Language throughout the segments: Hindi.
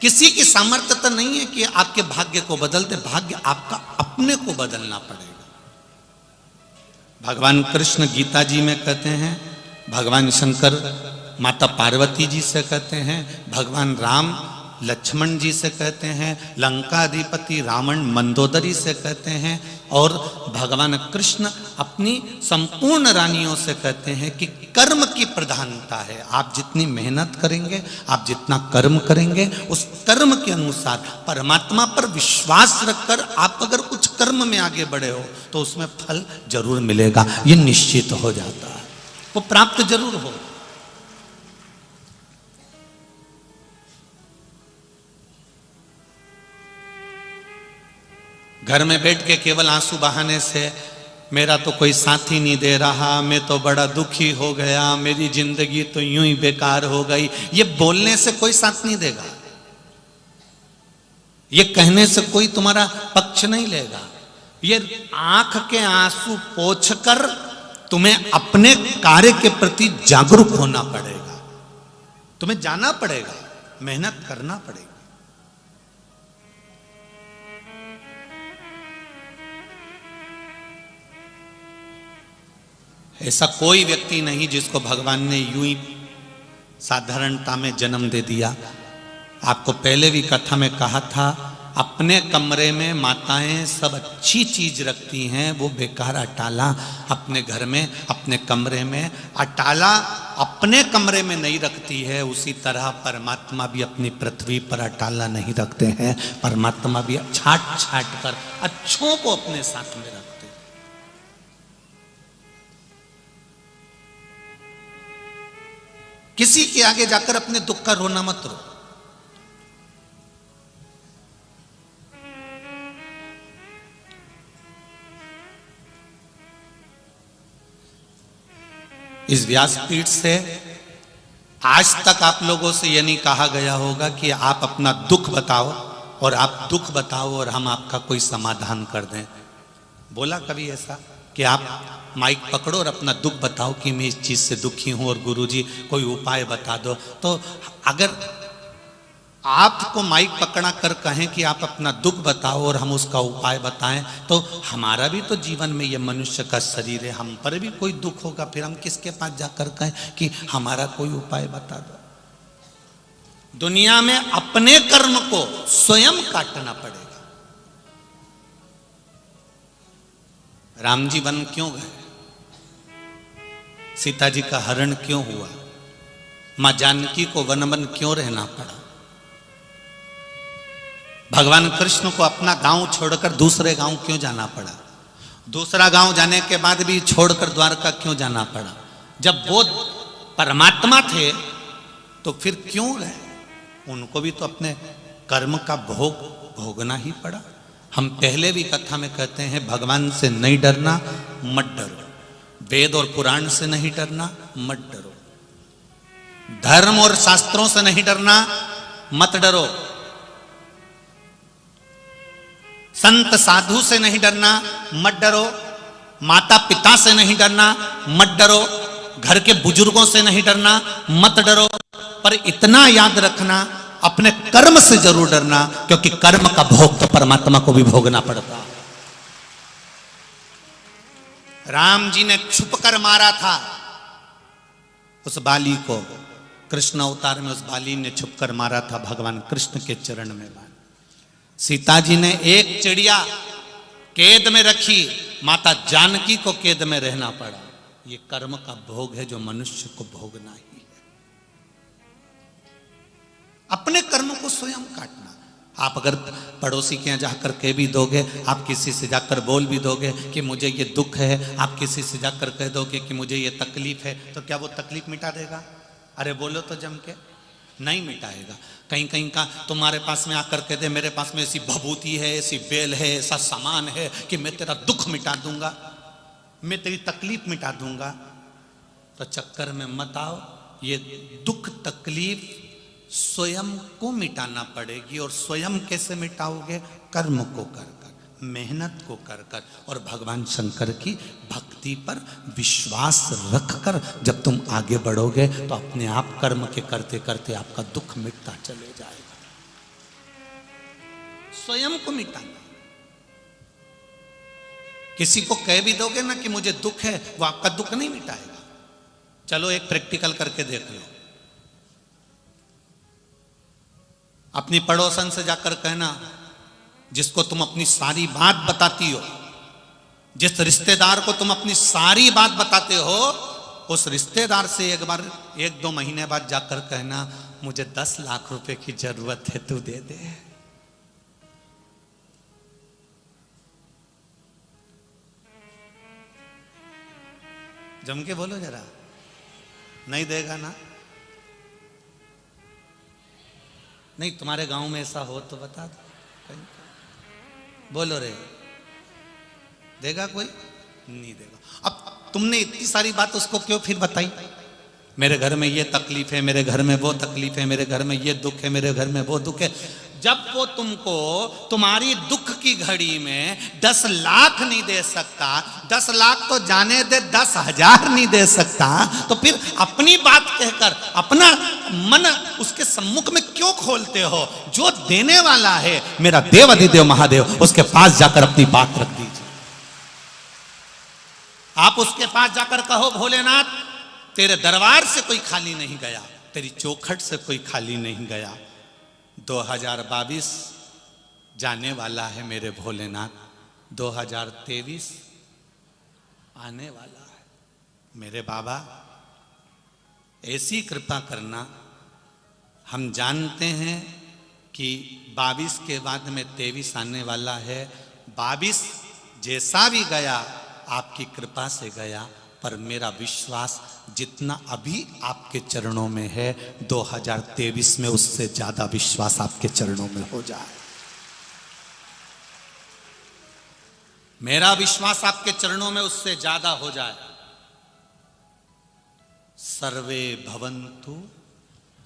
किसी की सामर्थ्य तो नहीं है कि आपके भाग्य को बदल दे, भाग्य आपका अपने को बदलना पड़ेगा। भगवान कृष्ण गीता जी में कहते हैं, भगवान शंकर माता पार्वती जी से कहते हैं, भगवान राम लक्ष्मण जी से कहते हैं, लंकाधिपति रावण मंदोदरी से कहते हैं, और भगवान कृष्ण अपनी संपूर्ण रानियों से कहते हैं कि कर्म की प्रधानता है। आप जितनी मेहनत करेंगे, आप जितना कर्म करेंगे, उस कर्म के अनुसार परमात्मा पर विश्वास रखकर आप अगर कुछ कर्म में आगे बढ़े हो तो उसमें फल जरूर मिलेगा, ये निश्चित हो जाता है, वो प्राप्त जरूर हो। घर में बैठ के केवल आंसू बहाने से मेरा तो कोई साथी नहीं दे रहा, मैं तो बड़ा दुखी हो गया, मेरी जिंदगी तो यूं ही बेकार हो गई, ये बोलने से कोई साथ नहीं देगा, ये कहने से कोई तुम्हारा पक्ष नहीं लेगा। ये आंख के आंसू पोंछकर तुम्हें अपने कार्य के प्रति जागरूक होना पड़ेगा, तुम्हें जाना पड़ेगा, मेहनत करना पड़ेगा। ऐसा कोई व्यक्ति नहीं जिसको भगवान ने यूं ही साधारणता में जन्म दे दिया। आपको पहले भी कथा में कहा था, अपने कमरे में माताएं सब अच्छी चीज रखती हैं, वो बेकार अटाला अपने घर में, अपने कमरे में, अटाला अपने कमरे में नहीं रखती है। उसी तरह परमात्मा भी अपनी पृथ्वी पर अटाला नहीं रखते हैं, परमात्मा भी छाट छाट कर अच्छों को अपने साथ में रखते हैं। किसी के आगे जाकर अपने दुख का रोना मत रो। इस व्यासपीठ से आज तक आप लोगों से यह नहीं कहा गया होगा कि आप अपना दुख बताओ और आप दुख बताओ और हम आपका कोई समाधान कर दें। बोला कभी ऐसा कि आप माइक पकड़ो और अपना दुख बताओ कि मैं इस चीज से दुखी हूं और गुरुजी कोई उपाय बता दो? तो अगर आपको माइक पकड़ा कर कहें कि आप अपना दुख बताओ और हम उसका उपाय बताएं, तो हमारा भी तो जीवन में ये मनुष्य का शरीर है, हम पर भी कोई दुख होगा, फिर हम किसके पास जाकर कहें कि हमारा कोई उपाय बता दो? दुनिया में अपने कर्म को स्वयं काटना पड़ेगा। राम जी वन क्यों गए? सीता जी का हरण क्यों हुआ? मां जानकी को वन वन क्यों रहना पड़ा? भगवान कृष्ण को अपना गांव छोड़कर दूसरे गांव क्यों जाना पड़ा? दूसरा गांव जाने के बाद भी छोड़कर द्वारका क्यों जाना पड़ा? जब वो परमात्मा थे तो फिर क्यों गए? उनको भी तो अपने कर्म का भोग भोगना ही पड़ा। हम पहले भी कथा में कहते हैं, भगवान से नहीं डरना, मत डरो। वेद और पुराण से नहीं डरना, मत डरो। धर्म और शास्त्रों से नहीं डरना, मत डरो। संत साधु से नहीं डरना, मत डरो। माता पिता से नहीं डरना, मत डरो। घर के बुजुर्गों से नहीं डरना, मत डरो। पर इतना याद रखना, अपने कर्म से जरूर डरना, क्योंकि कर्म का भोग तो परमात्मा को भी भोगना पड़ता। राम जी ने छुप कर मारा था उस बाली को, कृष्ण अवतार में उस बाली ने छुप कर मारा था भगवान कृष्ण के चरण में। सीता जी ने एक चिड़िया कैद में रखी, माता जानकी को कैद में रहना पड़ा। ये कर्म का भोग है जो मनुष्य को भोगना ही है। अपने कर्म को स्वयं काटना। आप अगर पड़ोसी के यहाँ जाकर कह भी दोगे, आप किसी से जाकर बोल भी दोगे कि मुझे ये दुख है, आप किसी से जाकर कह दोगे कि मुझे ये तकलीफ है, तो क्या वो तकलीफ मिटा देगा? अरे बोलो तो जम के, नहीं मिटाएगा। कहीं कहीं का तुम्हारे पास में आकर कह दे, मेरे पास में ऐसी भभूति है, ऐसी बेल है, ऐसा सामान है कि मैं तेरा दुख मिटा दूंगा, मैं तेरी तकलीफ मिटा दूंगा, तो चक्कर में मत आओ। ये दुख तकलीफ स्वयं को मिटाना पड़ेगी। और स्वयं कैसे मिटाओगे? कर्म को कर कर, मेहनत को कर कर, और भगवान शंकर की भक्ति पर विश्वास रखकर जब तुम आगे बढ़ोगे तो अपने आप कर्म के करते करते आपका दुख मिटता चले जाएगा। स्वयं को मिटाना। किसी को कह भी दोगे ना कि मुझे दुख है, वो आपका दुख नहीं मिटाएगा। चलो एक प्रैक्टिकल करके देख लो। अपनी पड़ोसन से जाकर कहना, जिसको तुम अपनी सारी बात बताती हो, जिस रिश्तेदार को तुम अपनी सारी बात बताते हो, उस रिश्तेदार से एक बार 1-2 महीने बाद जाकर कहना, मुझे 10 लाख रुपए की जरूरत है, तू दे दे। जम के बोलो जरा। नहीं देगा ना? नहीं, तुम्हारे गांव में ऐसा हो तो बता दो। बोलो रे, देगा कोई? नहीं देगा। अब तुमने इतनी सारी बात उसको क्यों फिर बताई? मेरे घर में ये तकलीफ है, मेरे घर में वो तकलीफ है, मेरे घर में ये दुख है, मेरे घर में वो दुख है। जब वो तुमको तुम्हारी दुख की घड़ी में 10 लाख नहीं दे सकता, 10 लाख तो जाने दे, 10,000 नहीं दे सकता, तो फिर अपनी बात कहकर अपना मन उसके सम्मुख में क्यों खोलते हो? जो देने वाला है मेरा देव अधिदेव महादेव, उसके पास जाकर अपनी बात रख दीजिए। आप उसके पास जाकर कहो, भोलेनाथ तेरे दरबार से कोई खाली नहीं गया, तेरी चौखट से कोई खाली नहीं गया। 2022 जाने वाला है मेरे भोलेनाथ, 2023 आने वाला है मेरे बाबा। ऐसी कृपा करना। हम जानते हैं कि 22 के बाद में 23 आने वाला है। 22 जैसा भी गया आपकी कृपा से गया, पर मेरा विश्वास जितना अभी आपके चरणों में है, 2023 में उससे ज्यादा विश्वास आपके चरणों में हो जाए। मेरा विश्वास आपके चरणों में उससे ज्यादा हो जाए। सर्वे भवन्तु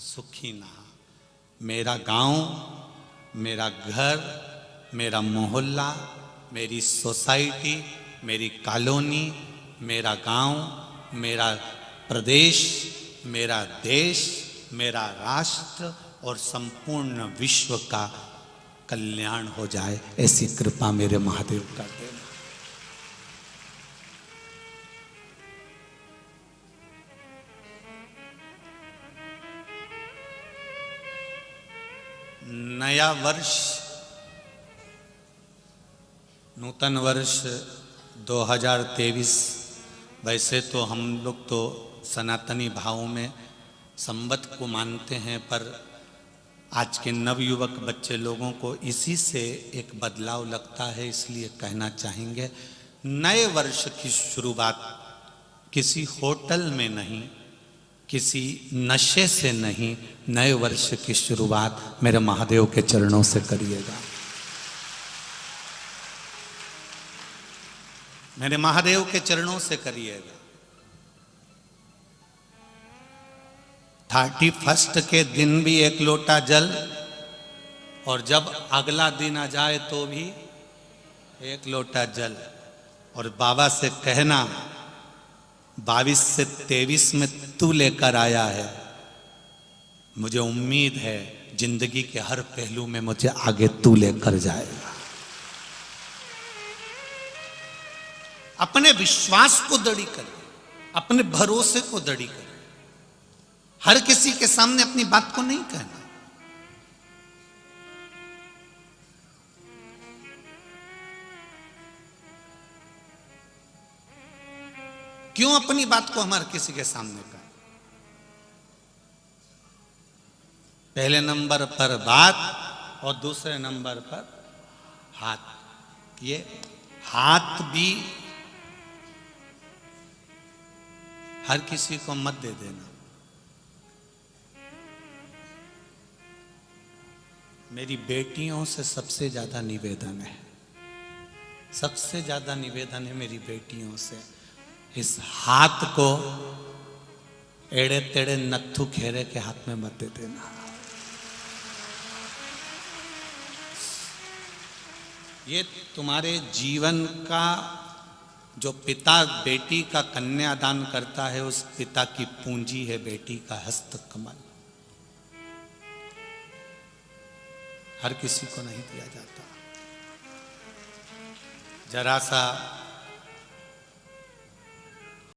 सुखिनः। मेरा गांव, मेरा घर, मेरा मोहल्ला, मेरी सोसाइटी, मेरी कॉलोनी, मेरा गांव, मेरा प्रदेश, मेरा देश, मेरा राष्ट्र और संपूर्ण विश्व का कल्याण हो जाए, ऐसी कृपा मेरे महादेव कर देना। नया वर्ष, नूतन वर्ष 2023, वैसे तो हम लोग तो सनातनी भाव में संवत को मानते हैं, पर आज के नवयुवक बच्चे लोगों को इसी से एक बदलाव लगता है, इसलिए कहना चाहेंगे, नए वर्ष की शुरुआत किसी होटल में नहीं, किसी नशे से नहीं, नए वर्ष की शुरुआत मेरे महादेव के चरणों से करिएगा। मेरे महादेव के चरणों से करिएगा। 31 के दिन भी 1 लोटा जल, और जब अगला दिन आ जाए तो भी 1 लोटा जल। और बाबा से कहना, 22 से 23 में तू लेकर आया है, मुझे उम्मीद है जिंदगी के हर पहलू में मुझे आगे तू लेकर जाएगा। अपने विश्वास को दृढ़ करें, अपने भरोसे को दृढ़ करें। हर किसी के सामने अपनी बात को नहीं कहना। क्यों अपनी बात को हमारे किसी के सामने कहें? पहले नंबर पर बात और दूसरे नंबर पर हाथ। ये हाथ भी हर किसी को मत दे देना। मेरी बेटियों से सबसे ज्यादा निवेदन है, सबसे ज्यादा निवेदन है मेरी बेटियों से, इस हाथ को एड़े तेड़े नत्थु खेरे के हाथ में मत दे देना। ये तुम्हारे जीवन का, जो पिता बेटी का कन्यादान करता है, उस पिता की पूंजी है बेटी का हस्त कमल। हर किसी को नहीं दिया जाता। जरा सा